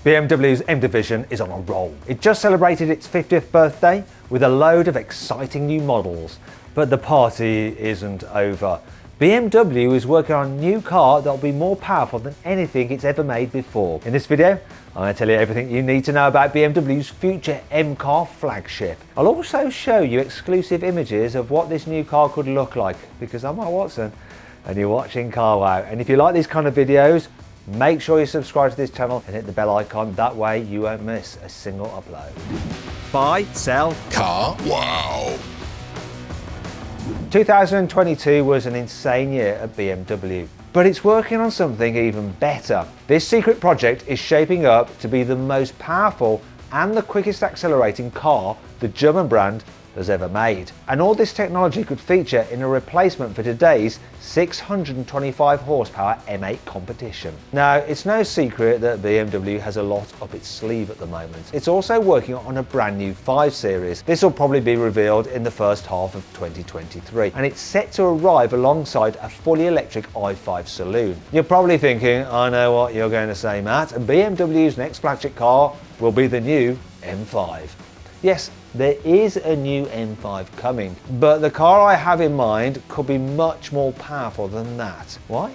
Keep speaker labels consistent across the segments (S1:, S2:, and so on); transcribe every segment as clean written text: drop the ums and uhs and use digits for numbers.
S1: BMW's M division is on a roll. It just celebrated its 50th birthday with a load of exciting new models. But the party isn't over. BMW is working on a new car that will be more powerful than anything it's ever made before. In this video, I'm going to tell you everything you need to know about BMW's future M car flagship. I'll also show you exclusive images of what this new car could look like, because I'm Mark Watson and you're watching Carwow. And if you like these kind of videos, make sure you subscribe to this channel and hit the bell icon. That way you won't miss a single upload. Buy, sell,
S2: Carwow.
S1: 2022 was an insane year at BMW, but it's working on something even better. This secret project is shaping up to be the most powerful and the quickest accelerating car the German brand has ever made. And all this technology could feature in a replacement for today's 625 horsepower M8 Competition. Now, it's no secret that BMW has a lot up its sleeve at the moment. It's also working on a brand new 5 Series. This will probably be revealed in the first half of 2023, and it's set to arrive alongside a fully electric i5 saloon. You're probably thinking, I know what you're going to say, Matt, and BMW's next flagship car will be the new M5. Yes, there is a new M5 coming, but the car I have in mind could be much more powerful than that. Why?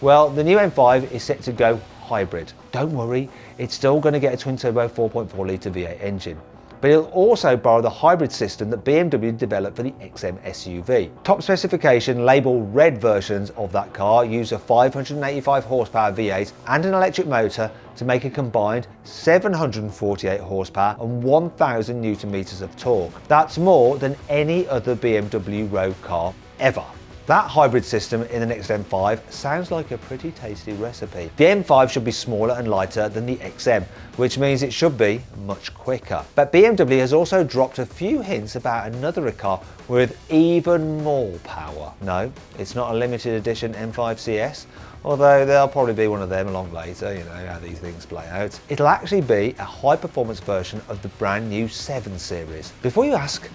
S1: Well, the new M5 is set to go hybrid. Don't worry, it's still going to get a twin-turbo 4.4 litre V8 engine, but it'll also borrow the hybrid system that BMW developed for the XM SUV. Top specification label red versions of that car use a 585 horsepower V8 and an electric motor to make a combined 748 horsepower and 1000 Newton meters of torque. That's more than any other BMW road car ever. That hybrid system in the next M5 sounds like a pretty tasty recipe. The M5 should be smaller and lighter than the XM, which means it should be much quicker. But BMW has also dropped a few hints about another car with even more power. No, it's not a limited edition M5 CS, although there'll probably be one of them along later, you know how these things play out. It'll actually be a high performance version of the brand new 7 Series. Before you ask,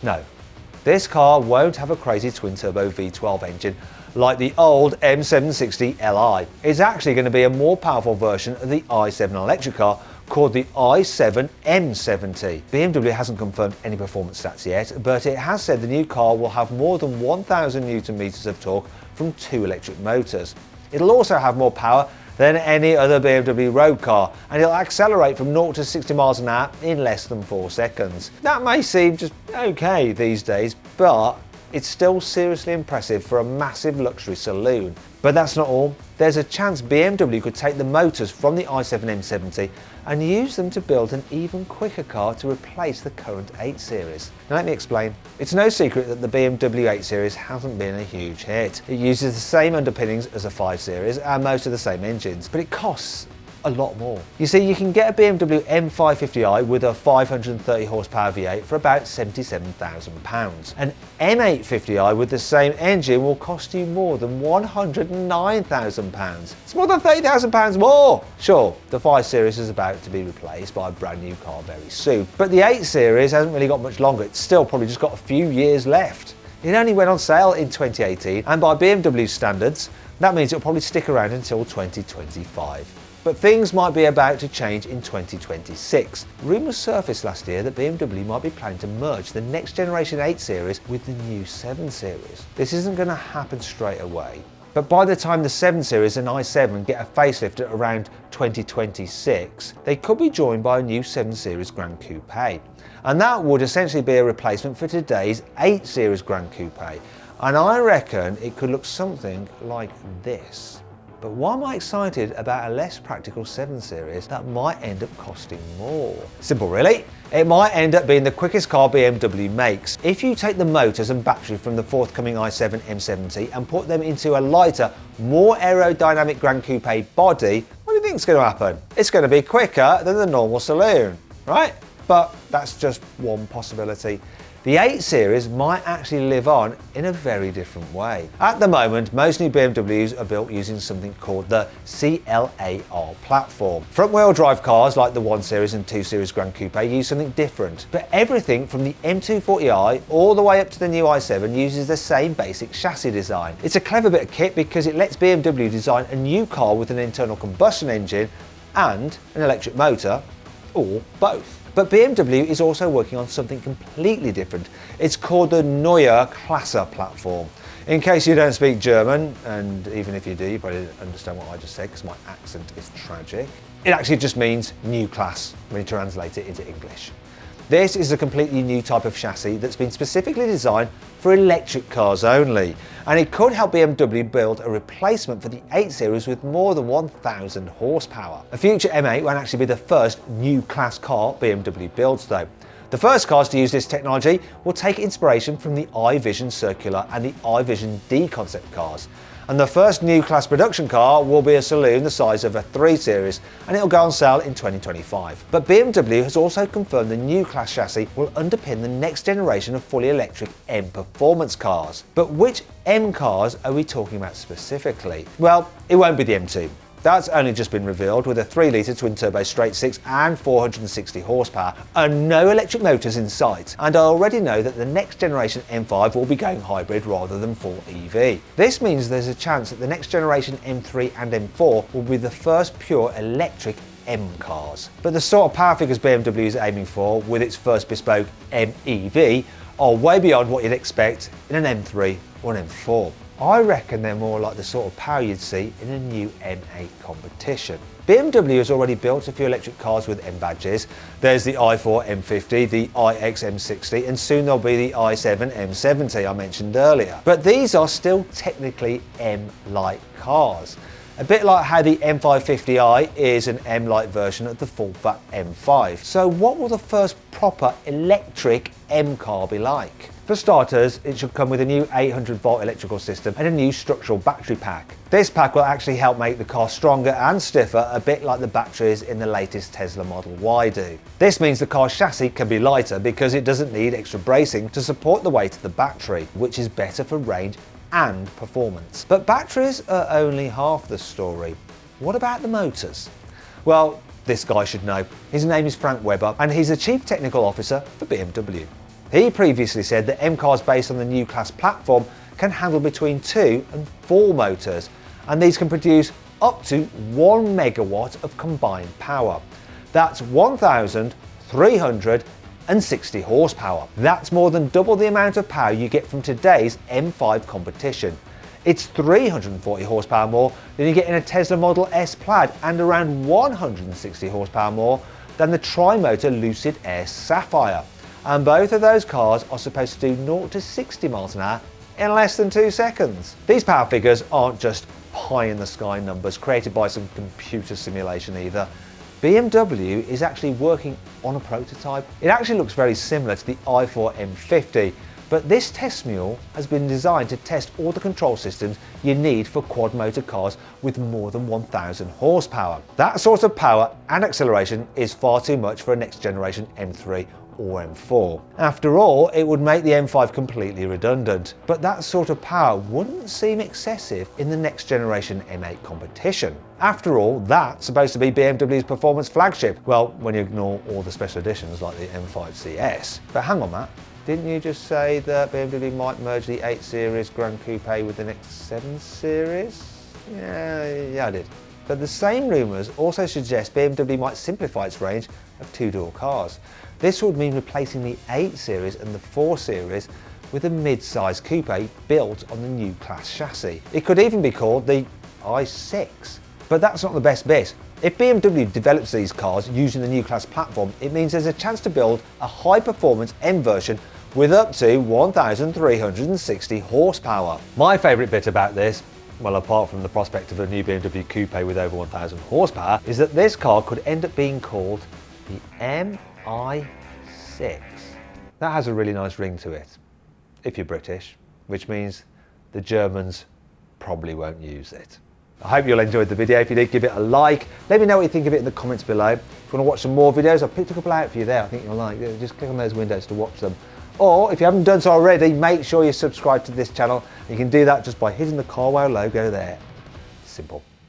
S1: no. This car won't have a crazy twin-turbo V12 engine like the old M760 Li. It's actually going to be a more powerful version of the i7 electric car called the i7 M70. BMW hasn't confirmed any performance stats yet, but it has said the new car will have more than 1000 Newton meters of torque from 2 electric motors. It'll also have more power than any other BMW road car, and it'll accelerate from 0 to 60 miles an hour in less than 4 seconds. That may seem just okay these days, but it's still seriously impressive for a massive luxury saloon. But that's not all. There's a chance BMW could take the motors from the i7 M70 and use them to build an even quicker car to replace the current 8 Series. Now let me explain. It's no secret that the BMW 8 Series hasn't been a huge hit. It uses the same underpinnings as a 5 Series and most of the same engines, but it costs a lot more. You see, you can get a BMW M550i with a 530 horsepower V8 for about £77,000. An M850i with the same engine will cost you more than £109,000. It's more than £30,000 more! Sure, the 5 Series is about to be replaced by a brand new car very soon, but the 8 Series hasn't really got much longer. It's still probably just got a few years left. It only went on sale in 2018, and by BMW standards, that means it'll probably stick around until 2025. But things might be about to change in 2026. Rumours surfaced last year that BMW might be planning to merge the next generation 8 Series with the new 7 Series. This isn't going to happen straight away, but by the time the 7 Series and i7 get a facelift at around 2026, they could be joined by a new 7 Series Grand Coupe. And that would essentially be a replacement for today's 8 Series Grand Coupe. And I reckon it could look something like this. But why am I excited about a less practical 7 Series that might end up costing more? Simple really. It might end up being the quickest car BMW makes. If you take the motors and battery from the forthcoming i7 M70 and put them into a lighter, more aerodynamic Grand Coupe body, what do you think is going to happen? It's going to be quicker than the normal saloon, right? But that's just one possibility. The 8 Series might actually live on in a very different way. At the moment, most new BMWs are built using something called the CLAR platform. Front-wheel drive cars like the 1 Series and 2 Series Grand Coupe use something different, but everything from the M240i all the way up to the new i7 uses the same basic chassis design. It's a clever bit of kit because it lets BMW design a new car with an internal combustion engine and an electric motor, or both. But BMW is also working on something completely different. It's called the Neue Klasse platform. In case you don't speak German, and even if you do, you probably don't understand what I just said because my accent is tragic. It actually just means new class when you translate it into English. This is a completely new type of chassis that's been specifically designed for electric cars only, and it could help BMW build a replacement for the 8 Series with more than 1,000 horsepower. A future M8 won't actually be the first new class car BMW builds though. The first cars to use this technology will take inspiration from the iVision Circular and the iVision D concept cars. And the first new class production car will be a saloon the size of a 3 Series, and it'll go on sale in 2025. But BMW has also confirmed the new class chassis will underpin the next generation of fully electric M performance cars. But which M cars are we talking about specifically? Well, it won't be the M2. That's only just been revealed with a 3-litre twin-turbo straight-six and 460 horsepower and no electric motors in sight. And I already know that the next generation M5 will be going hybrid rather than full EV. This means there's a chance that the next generation M3 and M4 will be the first pure electric M cars. But the sort of power figures BMW is aiming for with its first bespoke MEV are way beyond what you'd expect in an M3 or an M4. I reckon they're more like the sort of power you'd see in a new M8 Competition. BMW has already built a few electric cars with M badges. There's the i4 M50, the iX M60, and soon there'll be the i7 M70 I mentioned earlier. But these are still technically M-like cars. A bit like how the M550i is an M-like version of the full-fat M5. So what will the first proper electric M car be like? For starters, it should come with a new 800-volt electrical system and a new structural battery pack. This pack will actually help make the car stronger and stiffer, a bit like the batteries in the latest Tesla Model Y do. This means the car's chassis can be lighter because it doesn't need extra bracing to support the weight of the battery, which is better for range and performance. But batteries are only half the story. What about the motors? Well, this guy should know. His name is Frank Weber and he's the Chief Technical Officer for BMW. He previously said that M cars based on the new class platform can handle between 2 and 4 motors, and these can produce up to 1 megawatt of combined power. That's 1,360 horsepower. That's more than double the amount of power you get from today's M5 Competition. It's 340 horsepower more than you get in a Tesla Model S Plaid and around 160 horsepower more than the tri-motor Lucid Air Sapphire. And both of those cars are supposed to do 0 to 60 miles an hour in less than 2 seconds. These power figures aren't just pie-in-the-sky numbers created by some computer simulation either. BMW is actually working on a prototype. It actually looks very similar to the i4 M50, but this test mule has been designed to test all the control systems you need for quad-motor cars with more than 1,000 horsepower. That sort of power and acceleration is far too much for a next-generation M3 or M4. After all, it would make the M5 completely redundant, but that sort of power wouldn't seem excessive in the next generation M8 Competition. After all, that's supposed to be BMW's performance flagship, well, when you ignore all the special editions like the M5 CS. But hang on, Matt, didn't you just say that BMW might merge the 8 Series Grand Coupe with the next 7 Series? Yeah, I did. But the same rumours also suggest BMW might simplify its range of two-door cars. This would mean replacing the 8 Series and the 4 Series with a mid-size coupe built on the new class chassis. It could even be called the i6. But that's not the best bit. If BMW develops these cars using the new class platform, it means there's a chance to build a high-performance M version with up to 1,360 horsepower. My favourite bit about this, well, apart from the prospect of a new BMW coupe with over 1,000 horsepower, is that this car could end up being called the MI6. That has a really nice ring to it, if you're British, which means the Germans probably won't use it. I hope you all enjoyed the video. If you did, give it a like. Let me know what you think of it in the comments below. If you want to watch some more videos, I've picked a couple out for you there I think you'll like. Just click on those windows to watch them. Or if you haven't done so already, make sure you subscribe to this channel. You can do that just by hitting the carwow logo there. Simple.